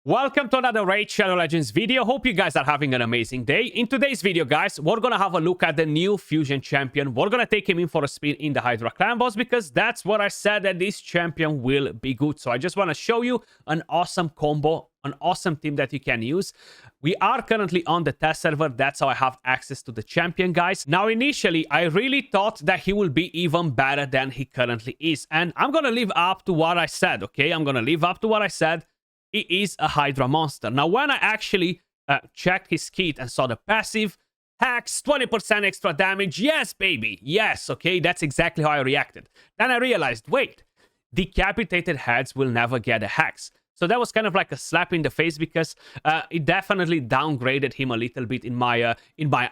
Welcome to another Raid Shadow Legends video. Hope you guys are having an amazing day. In today's video, guys, we're gonna have a look at the new Fusion champion. We're gonna take him in for a spin in the Hydra clan boss because that's what I said, that this champion will be good. So I just want to show you an awesome combo, an awesome team that you can use. We are currently on the test server. That's how I have access to the champion, guys. Now, initially, I really thought that he will be even better than he currently is. And I'm gonna live up to what I said, okay? I'm gonna live up to what I said. He is a Hydra monster. Now, when I actually checked his kit and saw the passive, hacks, 20% extra damage, yes, baby, yes, okay, that's exactly how I reacted. Then I realized, wait, decapitated heads will never get a hex. So that was kind of like a slap in the face because it definitely downgraded him a little bit in my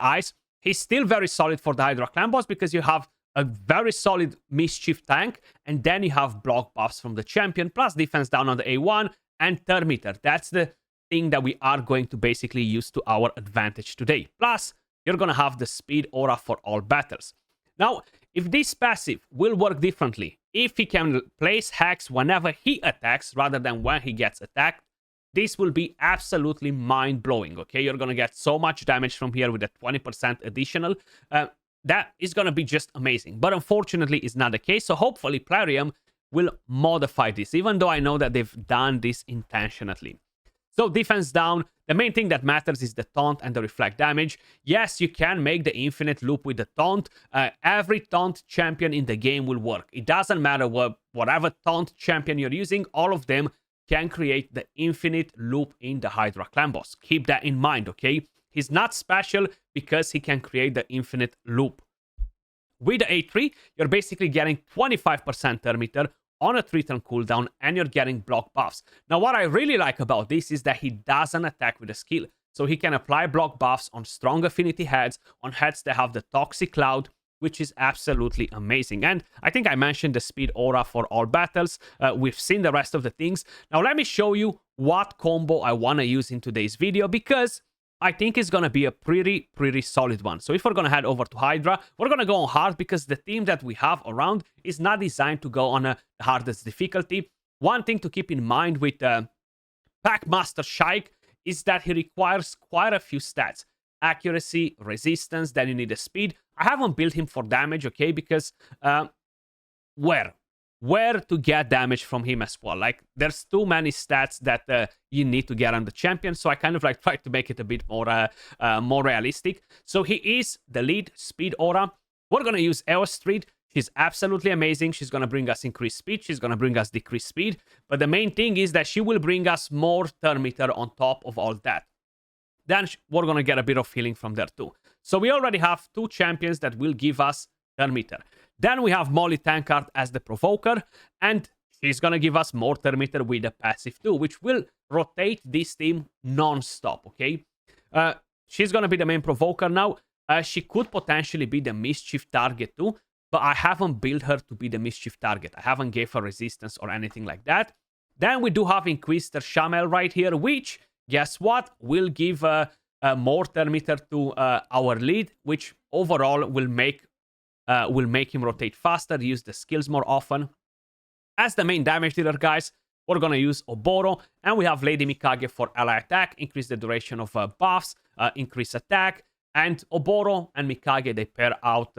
eyes. He's still very solid for the Hydra clan boss because you have a very solid mischief tank, and then you have block buffs from the champion, plus defense down on the A1, and turn meter. That's the thing that we are going to basically use to our advantage today. Plus, you're going to have the speed aura for all battles. Now, if this passive will work differently, if he can place hacks whenever he attacks rather than when he gets attacked, this will be absolutely mind-blowing, okay? You're going to get so much damage from here with a 20% additional. That is going to be just amazing. But unfortunately, it's not the case. So hopefully, Plarium will modify this, even though I know that they've done this intentionally. So defense down, the main thing that matters is the taunt and the reflect damage. Yes, you can make the infinite loop with the taunt. Every taunt champion in the game will work. It doesn't matter whatever taunt champion you're using, all of them can create the infinite loop in the Hydra clan boss. Keep that in mind, okay? He's not special because he can create the infinite loop. With the A3, you're basically getting 25% turn meter on a 3-turn cooldown, and you're getting block buffs. Now, what I really like about this is that he doesn't attack with a skill. So he can apply block buffs on strong affinity heads, on heads that have the toxic cloud, which is absolutely amazing. And I think I mentioned the speed aura for all battles. We've seen the rest of the things. Now, let me show you what combo I want to use in today's video, because I think it's going to be a pretty solid one. So if we're going to head over to Hydra, we're going to go on hard because the team that we have around is not designed to go on the hardest difficulty. One thing to keep in mind with Packmaster Shyek is that he requires quite a few stats. Accuracy, resistance, then you need a speed. I haven't built him for damage, okay, because where to get damage from him as well. Like, there's too many stats that you need to get on the champion, so I kind of like try to make it a bit more realistic. So he is the lead speed aura. We're gonna use Eos Street. She's absolutely amazing. She's gonna bring us increased speed. She's gonna bring us decreased speed. But the main thing is that she will bring us more turn meter on top of all that. Then we're gonna get a bit of healing from there too. So we already have two champions that will give us turn meter. Then we have Molly Tankard as the provoker, and she's gonna give us more turn meter with the passive too, which will rotate this team non-stop, okay? She's gonna be the main provoker now. She could potentially be the mischief target too, but I haven't built her to be the mischief target. I haven't gave her resistance or anything like that. Then we do have Inquisitor Shamel right here, which, guess what, will give more turn meter to our lead, which overall will make him rotate faster, use the skills more often. As the main damage dealer, guys, we're gonna use Oboro, and we have Lady Mikage for ally attack, increase the duration of buffs, increase attack, and Oboro and Mikage, they pair out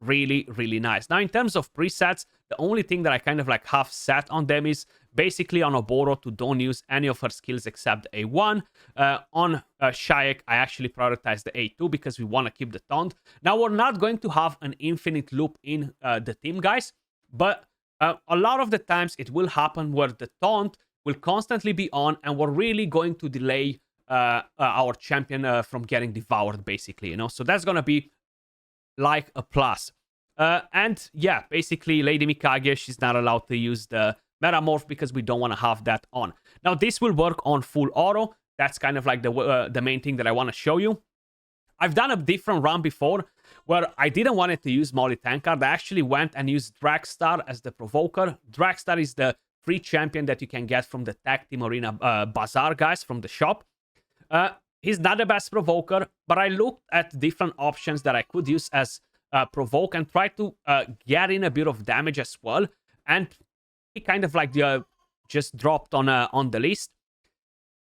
really nice. Now, in terms of presets, the only thing that I kind of like have set on them is basically on Oboro to don't use any of her skills except A1. On Shyek, I actually prioritize the A2 because we want to keep the taunt. Now, we're not going to have an infinite loop in the team, guys, but a lot of the times it will happen where the taunt will constantly be on, and we're really going to delay our champion from getting devoured, basically, you know? So that's going to be like a plus. And yeah, basically Lady Mikage, she's not allowed to use the Metamorph because we don't want to have that on. Now, this will work on full auto. That's kind of like the main thing that I want to show you. I've done a different run before where I didn't want it to use Molly Tankard. I actually went and used Dragstar as the provoker. Dragstar is the free champion that you can get from the Tag Team Arena Bazaar, guys, from the shop. He's not the best provoker, but I looked at different options that I could use as provoke and try to get in a bit of damage as well. And he kind of like just dropped on the list.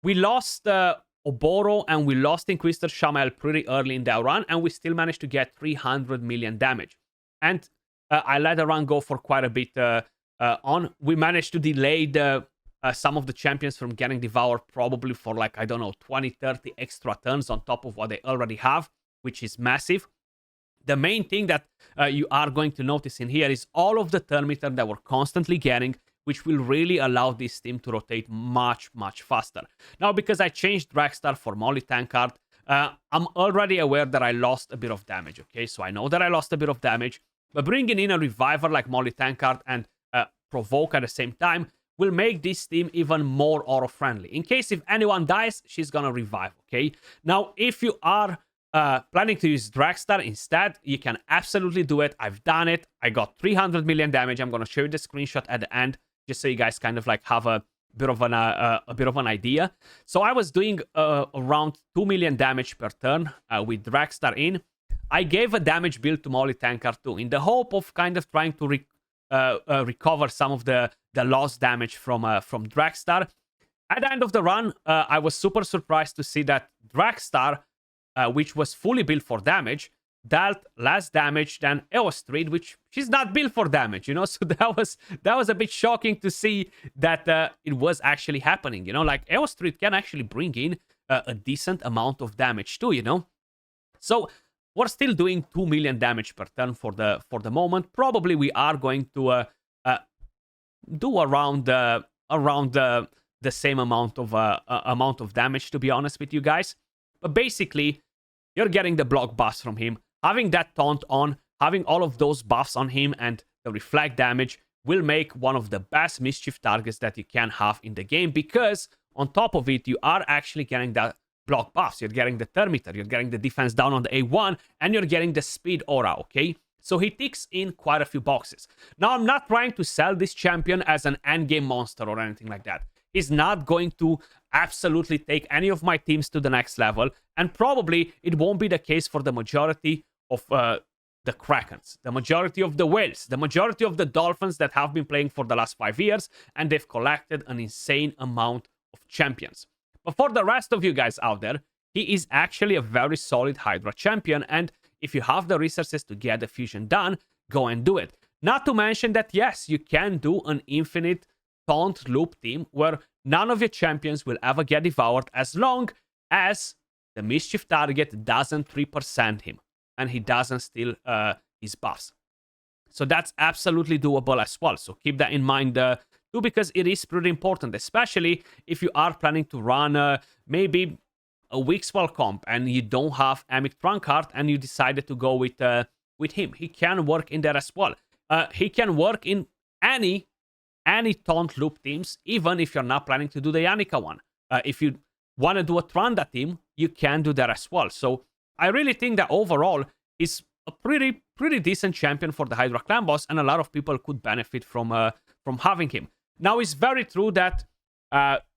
We lost Oboro and we lost Inquisitor Shamael pretty early in that run, and we still managed to get 300 million damage. And I let the run go for quite a bit on. We managed to delay some of the champions from getting devoured, probably for like, I don't know, 20, 30 extra turns on top of what they already have, which is massive. The main thing that you are going to notice in here is all of the turn meter that we're constantly getting, which will really allow this team to rotate much, much faster. Now, because I changed Dragstar for Molly Tankard, I'm already aware that I lost a bit of damage, okay? So I know that I lost a bit of damage, but bringing in a Reviver like Molly Tankard and Provoke at the same time will make this team even more auto-friendly. In case if anyone dies, she's gonna revive, okay? Now, if you are planning to use Dragstar instead, you can absolutely do it. I've done it. I got 300 million damage. I'm gonna show you the screenshot at the end, just so you guys kind of like have a bit of an idea. So I was doing around 2 million damage per turn with Dragstar in. I gave a damage build to Molly Tankard too, in the hope of kind of trying to recover some of the lost damage from Dragstar. At the end of the run, I was super surprised to see that Dragstar, which was fully built for damage, dealt less damage than Eostrid, which she's not built for damage, you know. So that was a bit shocking to see that it was actually happening, you know. Like Eostrid can actually bring in a decent amount of damage too, you know. So we're still doing 2 million damage per turn for the moment. Probably we are going to do around the same amount of damage, to be honest with you guys. But basically, you're getting the block buffs from him. Having that taunt on, having all of those buffs on him and the reflect damage will make one of the best mischief targets that you can have in the game, because on top of it, you are actually getting that block buffs. You're getting the turn meter, you're getting the defense down on the A1, and you're getting the speed aura, okay? So he ticks in quite a few boxes. Now, I'm not trying to sell this champion as an endgame monster or anything like that. He's not going to absolutely take any of my teams to the next level, and probably it won't be the case for the majority of the Krakens, the majority of the Whales, the majority of the Dolphins that have been playing for the last 5 years, and they've collected an insane amount of champions. But for the rest of you guys out there, he is actually a very solid Hydra champion, and if you have the resources to get the fusion done, go and do it. Not to mention that, yes, you can do an infinite taunt loop team where none of your champions will ever get devoured as long as the mischief target doesn't 3% him and he doesn't steal his buffs. So that's absolutely doable as well. So keep that in mind too, because it is pretty important, especially if you are planning to run maybe a weak spell comp and you don't have Amic Trunkheart and you decided to go with him. He can work in there as well. He can work in any taunt loop teams, even if you're not planning to do the Yannicka one. If you want to do a Tranda team, you can do that as well. So I really think that overall is a pretty decent champion for the Hydra clan boss, and a lot of people could benefit from having him. Now, it's very true that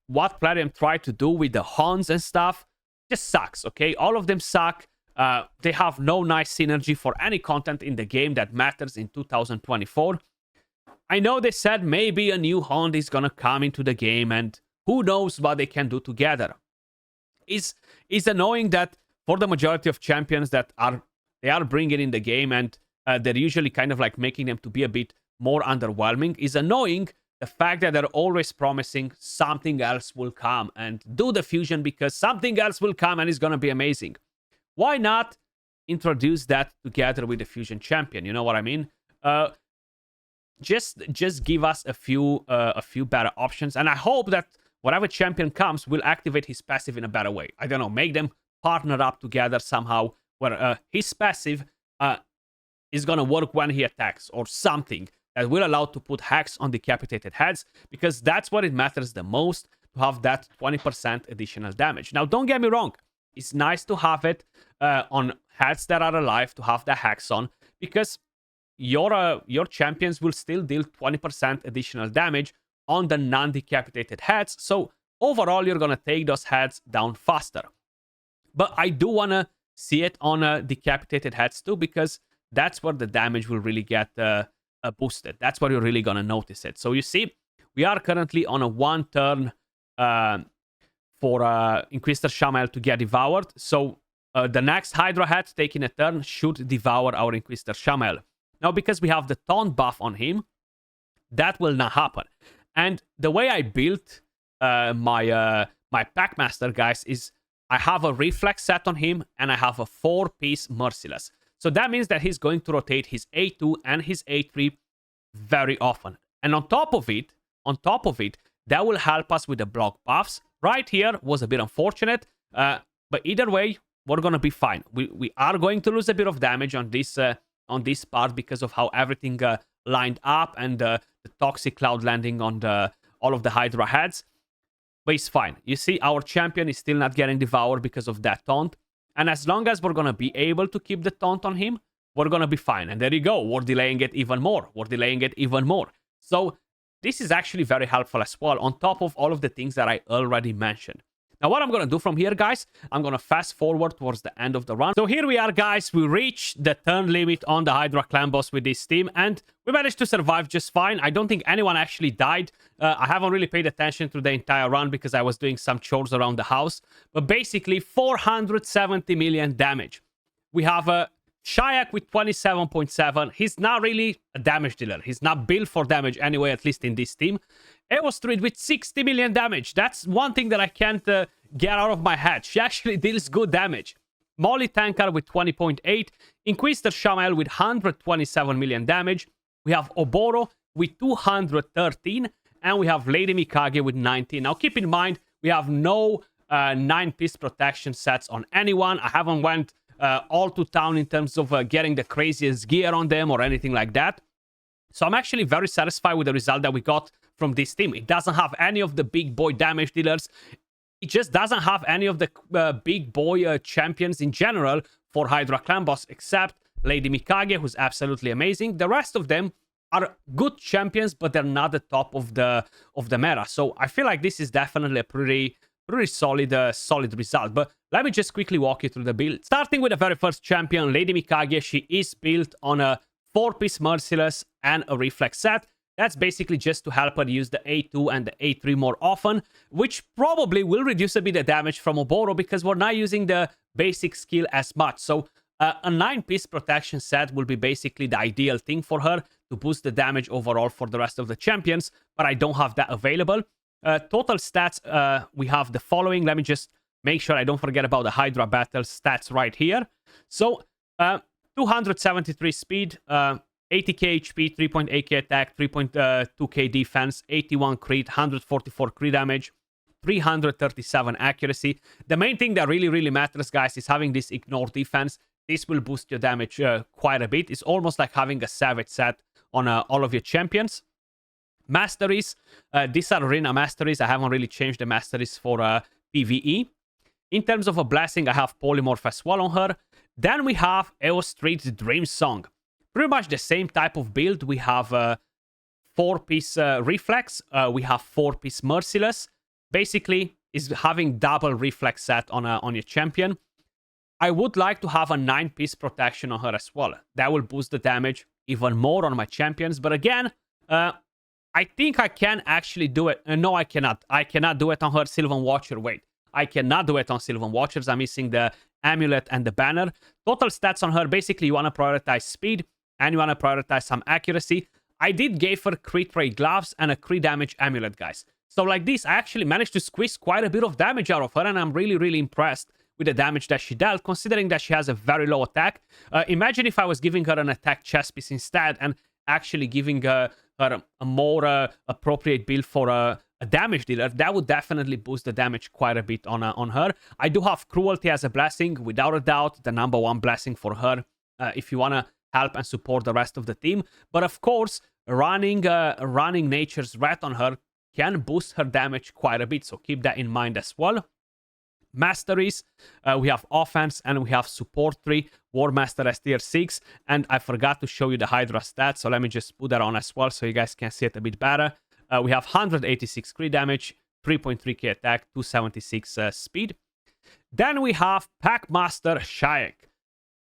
what Plarium tried to do with the Huns and stuff just sucks, okay? All of them suck. They have no nice synergy for any content in the game that matters in 2024. I know they said maybe a new Hunt is gonna come into the game, and who knows what they can do together. It's annoying that for the majority of champions that they are bringing in the game, and they're usually kind of like making them to be a bit more underwhelming, is annoying the fact that they're always promising something else will come and do the fusion because something else will come and it's gonna be amazing. Why not introduce that together with the fusion champion? You know what I mean? Just give us a few better options, and I hope that whatever champion comes will activate his passive in a better way. I don't know, make them partner up together somehow where his passive is gonna work when he attacks, or something that will allow to put hacks on decapitated heads, because that's what it matters the most, to have that 20% additional damage. Now, don't get me wrong, it's nice to have it on heads that are alive, to have the hacks on, because your champions will still deal 20% additional damage on the non-decapitated heads. So overall, you're gonna take those heads down faster. But I do wanna see it on decapitated heads too, because that's where the damage will really get boosted. That's where you're really gonna notice it. So you see, we are currently on a 1 turn for Inquisitor Shamael to get devoured. So the next Hydra head taking a turn should devour our Inquisitor Shamael. Now, because we have the taunt buff on him, that will not happen. And the way I built my Packmaster, guys, is I have a reflex set on him and I have a 4-piece Merciless. So that means that he's going to rotate his A2 and his A3 very often. And on top of it, that will help us with the block buffs. Right here was a bit unfortunate, but either way, we're gonna be fine. We are going to lose a bit of damage on this part because of how everything lined up and the toxic cloud landing on all of the Hydra heads. But it's fine. You see, our champion is still not getting devoured because of that taunt. And as long as we're gonna be able to keep the taunt on him, we're gonna be fine. And there you go. We're delaying it even more. So this is actually very helpful as well, on top of all of the things that I already mentioned. Now, what I'm going to do from here, guys, I'm going to fast forward towards the end of the run. So here we are, guys. We reached the turn limit on the Hydra clan boss with this team, and we managed to survive just fine. I don't think anyone actually died. I haven't really paid attention to the entire run because I was doing some chores around the house. But basically, 470 million damage. We have a Shyek with 27.7. He's not really a damage dealer. He's not built for damage anyway, at least in this team. Street with 60 million damage. That's one thing that I can't get out of my head. She actually deals good damage. Molly Tankar with 20.8. Inquisitor Shamael with 127 million damage. We have Oboro with 213. And we have Lady Mikage with 19. Now, keep in mind, we have no 9-piece protection sets on anyone. I haven't went all to town in terms of getting the craziest gear on them or anything like that. So I'm actually very satisfied with the result that we got from this team. It doesn't have any of the big boy damage dealers. It just doesn't have any of the big boy champions in general for Hydra clan boss, except Lady Mikage, who's absolutely amazing. The rest of them are good champions, but they're not the top of the meta. So I feel like this is definitely a pretty solid result. But let me just quickly walk you through the build. Starting with the very first champion, Lady Mikage. She is built on a 4-piece Merciless and a Reflex set. That's basically just to help her use the A2 and the A3 more often, which probably will reduce a bit of damage from Oboro because we're not using the basic skill as much. So a 9-piece protection set will be basically the ideal thing for her to boost the damage overall for the rest of the champions, but I don't have that available. Total stats, we have the following. Let me just make sure I don't forget about the Hydra battle stats right here. So 273 speed, 80k HP, 3.8k attack, 3.2k defense, 81 crit, 144 crit damage, 337 accuracy. The main thing that really matters, guys, is having this ignore defense. This will boost your damage quite a bit. It's almost like having a Savage set on all of your champions. Masteries. These are arena masteries. I haven't really changed the masteries for PvE. In terms of a blessing, I have Polymorph as well on her. Then we have Street's Dreamsong. Pretty much the same type of build. We have a 4-piece Reflex. We have 4-piece Merciless. Basically, is having double Reflex set on your champion. I would like to have a 9-piece protection on her as well. That will boost the damage even more on my champions. But again, I think I can actually do it. No, I cannot. I cannot do it on her Sylvan Watcher. Wait, I cannot do it on Sylvan Watchers. I'm missing the amulet and the banner. Total stats on her. Basically, you want to prioritize speed and you want to prioritize some accuracy. I did give her crit rate gloves and a crit damage amulet, guys. So like this, I actually managed to squeeze quite a bit of damage out of her, and I'm really impressed with the damage that she dealt, considering that she has a very low attack. Imagine if I was giving her an attack chest piece instead and actually giving her a more appropriate build for a damage dealer. That would definitely boost the damage quite a bit on her. I do have Cruelty as a blessing, without a doubt, the #1 blessing for her, if you want to help and support the rest of the team. But of course, running Nature's Wrath on her can boost her damage quite a bit, so keep that in mind as well. Masteries, we have offense and we have support 3. War Master as tier 6, and I forgot to show you the Hydra stats, so let me just put that on as well so you guys can see it a bit better. We have 186 crit damage, 3.3k attack, 276 speed. Then we have Packmaster Shyek.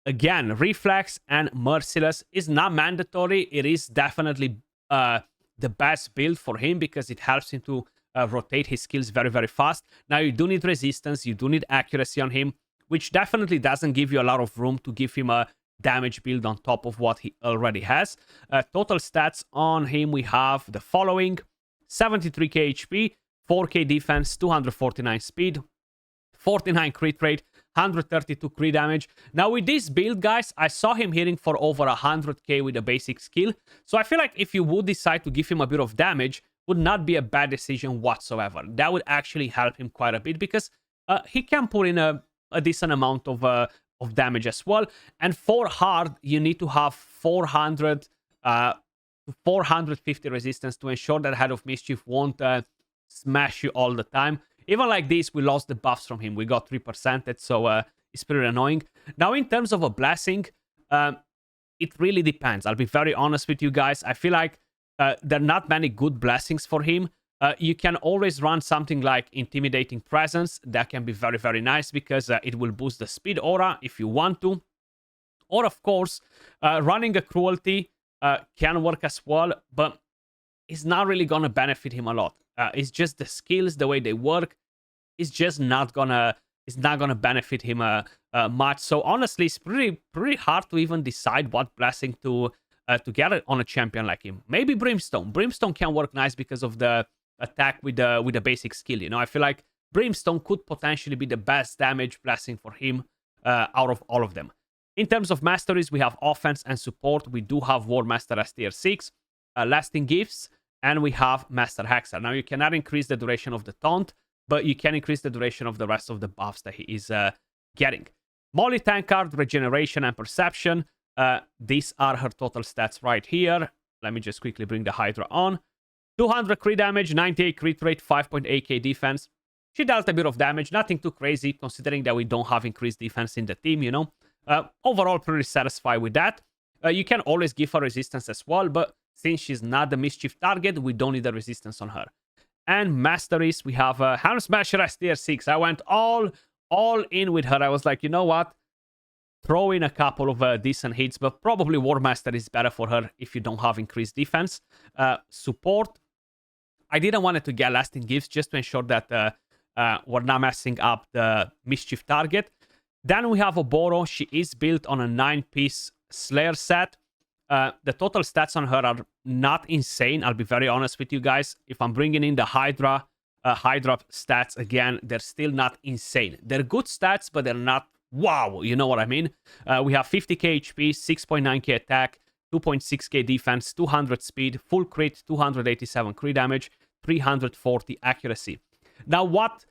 Again, Reflex and Merciless is not mandatory. It is definitely the best build for him because it helps him to rotate his skills very, very fast. Now, you do need resistance, you do need accuracy on him, which definitely doesn't give you a lot of room to give him a damage build on top of what he already has. Total stats on him, we have the following: 73k HP, 4k defense, 249 speed, 49 crit rate, 132 crit damage. Now, with this build, guys, I saw him hitting for over 100k with a basic skill. So I feel like if you would decide to give him a bit of damage, would not be a bad decision whatsoever. That would actually help him quite a bit because he can put in a decent amount of damage as well. And for hard, you need to have 400 to 450 resistance to ensure that Head of Mischief won't smash you all the time. Even like this, we lost the buffs from him. We got 3%, so it's pretty annoying. Now, in terms of a blessing, it really depends. I'll be very honest with you guys. I feel like there are not many good blessings for him. You can always run something like Intimidating Presence. That can be very, very nice because it will boost the speed aura if you want to. Or, of course, running a Cruelty can work as well, but it's not really going to benefit him a lot. It's just the skills, the way they work, it's just not gonna benefit him much. So honestly, it's pretty hard to even decide what blessing to get it on a champion like him. Maybe Brimstone. Brimstone can work nice because of the attack with the basic skill. You know, I feel like Brimstone could potentially be the best damage blessing for him out of all of them. In terms of masteries, we have offense and support. We do have War Master as tier 6, lasting gifts, and we have Master Hexer. Now, you cannot increase the duration of the taunt, but you can increase the duration of the rest of the buffs that he is getting. Molly Tankard, regeneration and perception. These are her total stats right here. Let me just quickly bring the Hydra on. 200 crit damage, 98 crit rate, 5.8k defense. She dealt a bit of damage, nothing too crazy, considering that we don't have increased defense in the team, you know. Overall, pretty satisfied with that. You can always give her resistance as well, but since she's not the mischief target, we don't need the resistance on her. And masteries, we have Hand Smasher as tier 6. I went all in with her. I was like, you know what? Throw in a couple of decent hits, but probably War Master is better for her if you don't have increased defense. Support, I didn't want it to get lasting gifts just to ensure that we're not messing up the mischief target. Then we have Oboro. She is built on a 9-piece Slayer set. The total stats on her are not insane. I'll be very honest with you guys. If I'm bringing in the Hydra stats again, they're still not insane. They're good stats, but they're not wow. You know what I mean? We have 50k HP, 6.9k attack, 2.6k defense, 200 speed, full crit, 287 crit damage, 340 accuracy. Now, what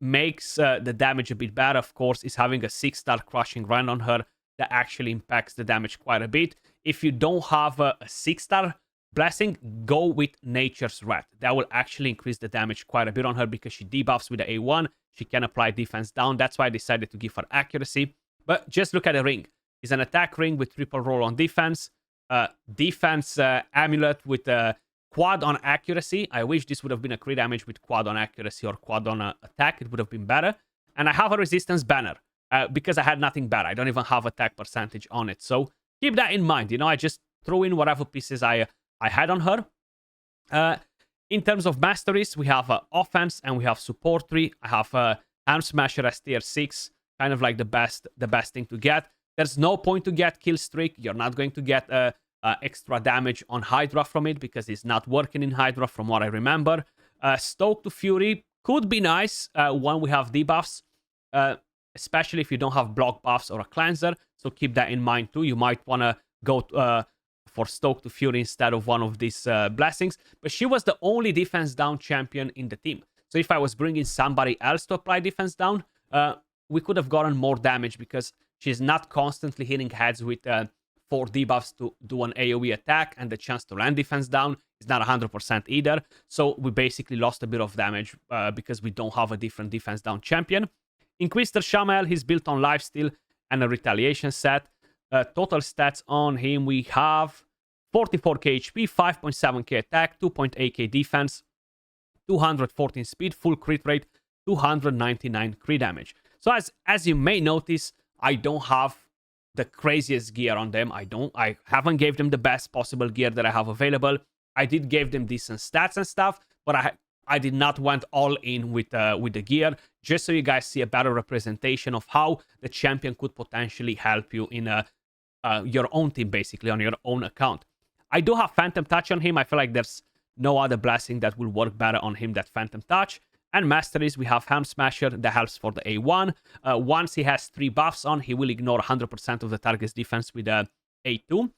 makes the damage a bit better, of course, is having a 6-star crushing run on her that actually impacts the damage quite a bit. If you don't have a 6-star blessing, go with Nature's Wrath. That will actually increase the damage quite a bit on her because she debuffs with the A1. She can apply defense down. That's why I decided to give her accuracy. But just look at the ring. It's an attack ring with triple roll on defense. Defense amulet with quad on accuracy. I wish this would have been a crit damage with quad on accuracy or quad on attack. It would have been better. And I have a resistance banner because I had nothing better. I don't even have attack percentage on it. So keep that in mind. You know, I just threw in whatever pieces I had on her. In terms of masteries, we have offense and we have support 3. I have Hand Smasher as tier 6, kind of like the best thing to get. There's no point to get Kill Streak. You're not going to get extra damage on Hydra from it because it's not working in Hydra from what I remember. Stoke to Fury could be nice when we have debuffs, especially if you don't have block buffs or a cleanser. So keep that in mind too. You might want to go for Stoke to Fury instead of one of these blessings. But she was the only defense down champion in the team. So if I was bringing somebody else to apply defense down, we could have gotten more damage because she's not constantly hitting heads with 4 debuffs to do an AoE attack, and the chance to land defense down is not 100% either. So we basically lost a bit of damage because we don't have a different defense down champion. Inquisitor Shamael, he's built on lifesteal and a retaliation set. Total stats on him, we have 44k HP, 5.7k attack, 2.8k defense, 214 speed, full crit rate, 299 crit damage. So as you may notice, I don't have the craziest gear on them. I haven't gave them the best possible gear that I have available. I did give them decent stats and stuff, but I did not went all in with the gear, just so you guys see a better representation of how the champion could potentially help you in your own team, basically, on your own account. I do have Phantom Touch on him. I feel like there's no other blessing that will work better on him than Phantom Touch. And Masteries, we have Helm Smasher that helps for the A1. Once he has 3 buffs on, he will ignore 100% of the target's defense with A2.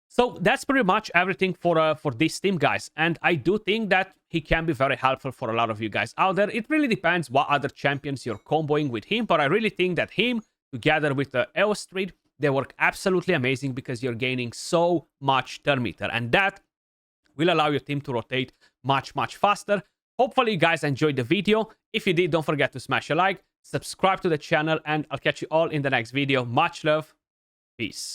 So that's pretty much everything for this team, guys. And I do think that he can be very helpful for a lot of you guys out there. It really depends what other champions you're comboing with him. But I really think that him, together with the EOS Street, they work absolutely amazing because you're gaining so much turn meter. And that will allow your team to rotate much, much faster. Hopefully you guys enjoyed the video. If you did, don't forget to smash a like, subscribe to the channel, and I'll catch you all in the next video. Much love. Peace.